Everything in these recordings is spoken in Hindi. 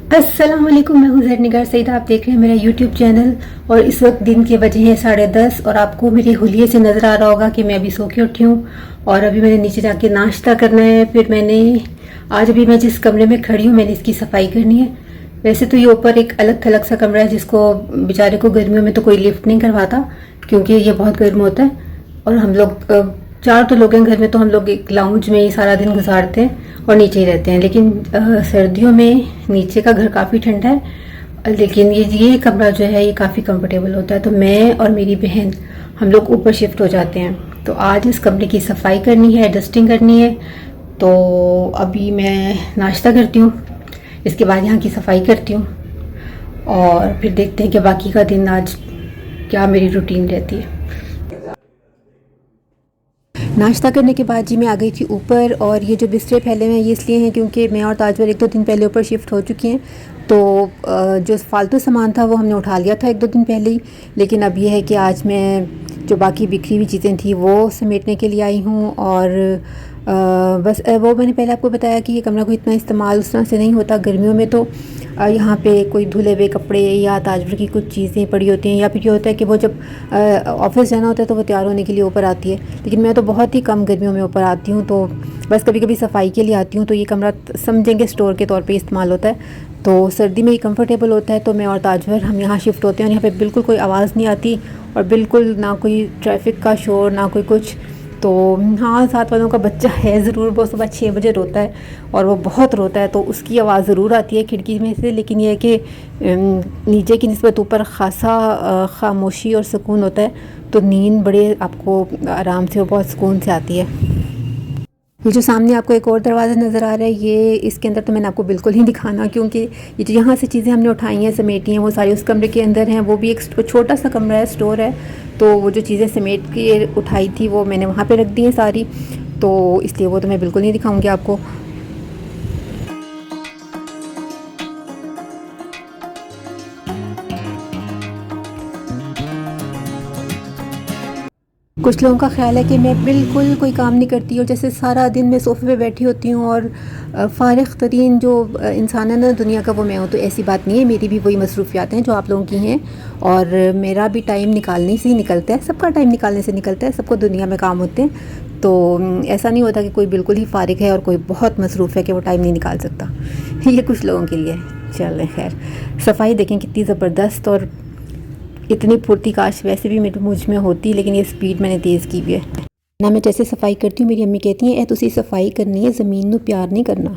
अस्सलाम वालेकुम, मैं हूँ ज़रनिगार सईद। आप देख रहे हैं मेरा यूट्यूब चैनल। और इस वक्त दिन के बजे हैं 10:30 और आपको मेरे हुलिये से नज़र आ रहा होगा कि मैं अभी सो के उठी हूँ और अभी मैंने नीचे जाके नाश्ता करना है। फिर मैंने आज अभी मैं जिस कमरे में खड़ी हूँ मैंने इसकी सफाई करनी है। वैसे तो ये ऊपर एक अलग थलग सा कमरा है जिसको बेचारे को गर्मियों में तो कोई लिफ्ट नहीं करवाता क्योंकि ये बहुत गर्म होता है। और हम लोग चार तो लोग हैं घर में, तो हम लोग एक लाउंज में ही सारा दिन गुजारते हैं और नीचे ही रहते हैं। लेकिन सर्दियों में नीचे का घर काफ़ी ठंडा है, लेकिन ये कमरा जो है ये काफ़ी कंफर्टेबल होता है। तो मैं और मेरी बहन हम लोग ऊपर शिफ्ट हो जाते हैं। तो आज इस कमरे की सफाई करनी है, डस्टिंग करनी है। तो अभी मैं नाश्ता करती हूँ, इसके बाद यहाँ की सफाई करती हूँ और फिर देखते हैं कि बाकी का दिन आज क्या मेरी रूटीन रहती है। नाश्ता करने के बाद जी मैं आ गई थी ऊपर और ये जो बिस्तरे फैले हुए हैं ये इसलिए हैं क्योंकि मैं और ताजवर 1-2 दिन पहले ऊपर शिफ्ट हो चुकी हैं। तो जो फालतू सामान था वो हमने उठा लिया था 1-2 दिन पहले ही। लेकिन अब ये है कि आज मैं जो बाकी बिखरी हुई चीज़ें थी वो समेटने के लिए आई हूँ। और बस वो मैंने पहले आपको बताया कि ये कमरा को इतना इस्तेमाल उस तरह से नहीं होता गर्मियों में। तो यहाँ पे कोई धुले हुए कपड़े या ताजवर की कुछ चीज़ें पड़ी होती हैं, या फिर ये होता है कि वो जब ऑफिस जाना होता है तो वो तैयार होने के लिए ऊपर आती है। लेकिन मैं तो बहुत ही कम गर्मियों में ऊपर आती हूँ, तो बस कभी कभी सफाई के लिए आती हूँ। तो ये कमरा समझेंगे स्टोर के तौर पे इस्तेमाल होता है। तो सर्दी में ही कंफर्टेबल होता है। तो मैं और ताजवर हम यहाँ शिफ्ट होते हैं और यहाँ पे बिल्कुल कोई आवाज़ नहीं आती और बिल्कुल ना कोई ट्रैफिक का शोर ना कोई कुछ। तो हाँ, साथ वालों का बच्चा है ज़रूर, वो सुबह 6 बजे रोता है और वो बहुत रोता है, तो उसकी आवाज़ ज़रूर आती है खिड़की में से। लेकिन ये है कि नीचे की निस्बत ऊपर ख़ासा खामोशी और सुकून होता है, तो नींद बड़े आपको आराम से और बहुत सुकून से आती है। ये जो सामने आपको एक और दरवाज़ा नज़र आ रहा है, ये इसके अंदर तो मैंने आपको बिल्कुल ही दिखाना, क्योंकि ये जो यहाँ से चीज़ें हमने उठाई हैं समेटी हैं वो सारी उस कमरे के अंदर हैं। वो भी एक छोटा सा कमरा है, स्टोर है। तो वो जो चीज़ें समेट के उठाई थी वो मैंने वहाँ पे रख दी हैं सारी, तो इसलिए वो तो मैं बिल्कुल नहीं दिखाऊँगी आपको। कुछ लोगों का ख्याल है कि मैं बिल्कुल कोई काम नहीं करती और जैसे सारा दिन मैं सोफ़े पे बैठी होती हूँ और फ़ारिग़ तरीन जो इंसान है ना दुनिया का वो मैं हूँ। तो ऐसी बात नहीं है, मेरी भी वही मसरूफ़ियात हैं जो आप लोगों की हैं और मेरा भी टाइम निकालने से ही निकलता है। सबका टाइम निकालने से निकलता है, सबको दुनिया में काम होते हैं। तो ऐसा नहीं होता कि कोई बिल्कुल ही फ़ारिग़ है और कोई बहुत मसरूफ़ है कि वो टाइम नहीं निकाल सकता। ये कुछ लोगों के लिए। चलें खैर, सफाई देखें कितनी ज़बरदस्त और इतनी फुर्ती काश वैसे भी मुझ में होती, लेकिन ये स्पीड मैंने तेज़ की हुई है ना। मैं जैसे सफाई करती हूँ मेरी अम्मी कहती हैं, तुसी सफाई करनी है, ज़मीन नू प्यार नहीं करना।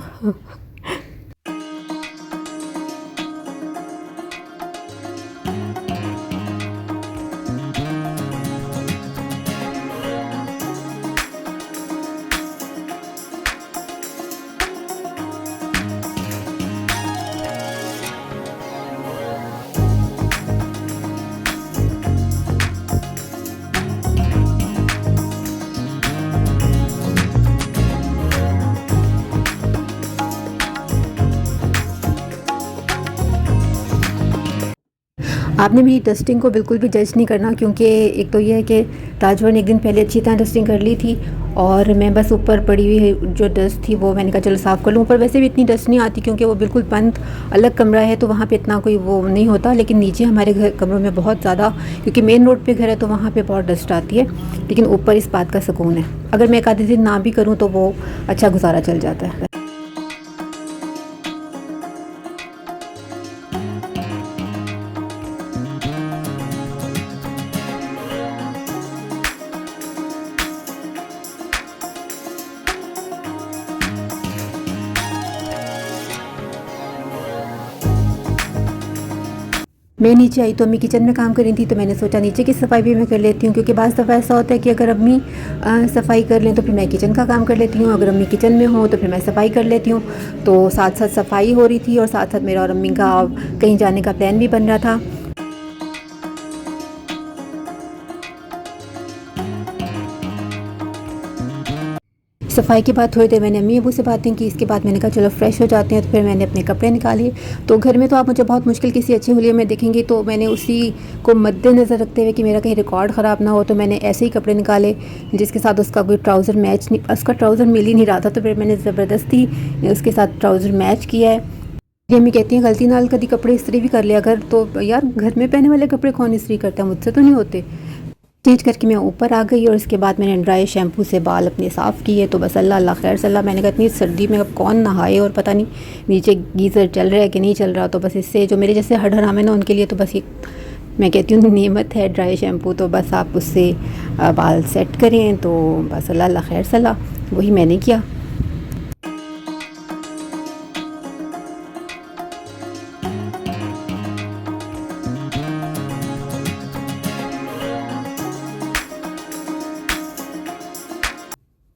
आपने मेरी डस्टिंग को बिल्कुल भी जज नहीं करना, क्योंकि एक तो ये है कि ताजवर ने एक दिन पहले अच्छी तरह डस्टिंग कर ली थी और मैं बस ऊपर पड़ी हुई जो डस्ट थी वो मैंने कहा चलो साफ़ कर लूँ। ऊपर वैसे भी इतनी डस्ट नहीं आती क्योंकि वो बिल्कुल बंद अलग कमरा है, तो वहाँ पे इतना कोई वो नहीं होता। लेकिन नीचे हमारे घर कमरों में बहुत ज़्यादा, क्योंकि मेन रोड पे घर है तो वहाँ पे बहुत डस्ट आती है। लेकिन ऊपर इस बात का सुकून है, अगर मैं एक आधे दिन ना भी करूँ तो वो अच्छा गुजारा चल जाता है। मैं नीचे आई तो अम्मी किचन में काम कर रही थी, तो मैंने सोचा नीचे की सफाई भी मैं कर लेती हूँ, क्योंकि बाज़ दफ़ा ऐसा होता है कि अगर अम्मी सफाई कर लें तो फिर मैं किचन का काम कर लेती हूँ, अगर अम्मी किचन में हो तो फिर मैं सफाई कर लेती हूँ। तो साथ साथ सफाई हो रही थी और साथ साथ मेरा और अम्मी का कहीं जाने का प्लान भी बन रहा था। सफाई के बाद थोड़ी देर मैंने अम्मी अबू से बातें की। इसके बाद मैंने कहा चलो फ्रेश हो जाते हैं, तो फिर मैंने अपने कपड़े निकाले। तो घर में तो आप मुझे बहुत मुश्किल किसी अच्छे हुलिये में देखेंगे, तो मैंने उसी को मद्देनज़र रखते हुए कि मेरा कहीं रिकॉर्ड ख़राब ना हो, तो मैंने ऐसे ही कपड़े निकाले जिसके साथ उसका कोई ट्राउज़र मैच नहीं, उसका ट्राउज़र मिल ही नहीं रहा था। तो फिर मैंने ज़बरदस्ती उसके साथ ट्राउज़र मैच किया है। ये अम्मी कहती हैं गलती नाल कभी कपड़े इस्त्री भी कर लिया कर। तो यार घर में पहने वाले कपड़े कौन इस्त्री करता है, मुझसे तो नहीं होते। चेंज करके मैं ऊपर आ गई और इसके बाद मैंने ड्राई शैम्पू से बाल अपने साफ़ किए। तो बस अल्लाह अल्लाह खैर सल्ला, मैंने कहा इतनी सर्दी में अब कौन नहाए और पता नहीं नीचे गीज़र चल रहा है कि नहीं चल रहा। तो बस इससे जो मेरे जैसे हड हराम है ना उनके लिए तो बस ये मैं कहती हूँ नेमत है ड्राई शैम्पू। तो बस आप उससे बाल सेट करें। तो बस अल्लाह अल्लाह खैर सल्ला वही मैंने किया।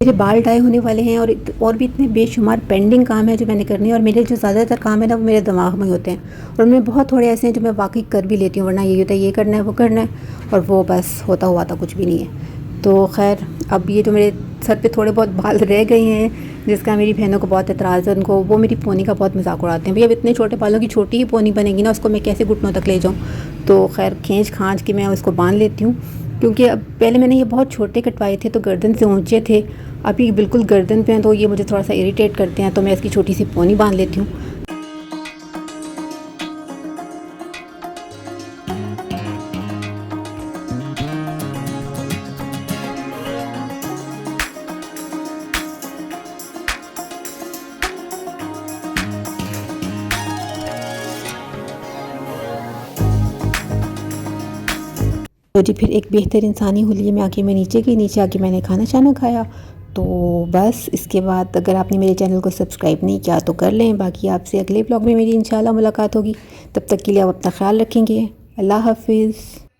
मेरे बाल डाई होने वाले हैं और भी इतने बेशुमार पेंडिंग काम है जो मैंने करने हैं। और मेरे जो ज़्यादातर काम है ना वो मेरे दिमाग में ही होते हैं और उनमें बहुत थोड़े ऐसे हैं जो मैं वाकई कर भी लेती हूँ, वरना ये होता है ये करना है वो करना है और वो बस होता हुआ था कुछ भी नहीं है। तो खैर अब ये जो मेरे सर पे थोड़े बहुत बाल रह गए हैं जिसका मेरी बहनों को बहुत एतराज़ है, उनको वो मेरी पोनी का बहुत मजाक उड़ाते हैं, भैया अब इतने छोटे बालों की छोटी ही पोनी बनेगी ना उसको मैं कैसे घुटनों तक ले जाऊँ। तो खैर खींच खांच के मैं उसको बांध लेती हूँ, क्योंकि अब पहले मैंने ये बहुत छोटे कटवाए थे तो गर्दन से ऊंचे थे, अभी बिल्कुल गर्दन पे हैं तो ये मुझे थोड़ा सा इरिटेट करते हैं। तो मैं इसकी छोटी सी पोनी बांध लेती हूँ। तो जी फिर एक बेहतर इंसानी हुलिये में आके मैं नीचे गई, नीचे आके मैंने खाना शाना खाया। तो बस इसके बाद अगर आपने मेरे चैनल को सब्सक्राइब नहीं किया तो कर लें। बाकी आपसे अगले ब्लॉग में मेरी इंशाल्लाह मुलाकात होगी, तब तक के लिए आप अपना ख्याल रखेंगे। अल्लाह हाफिज़।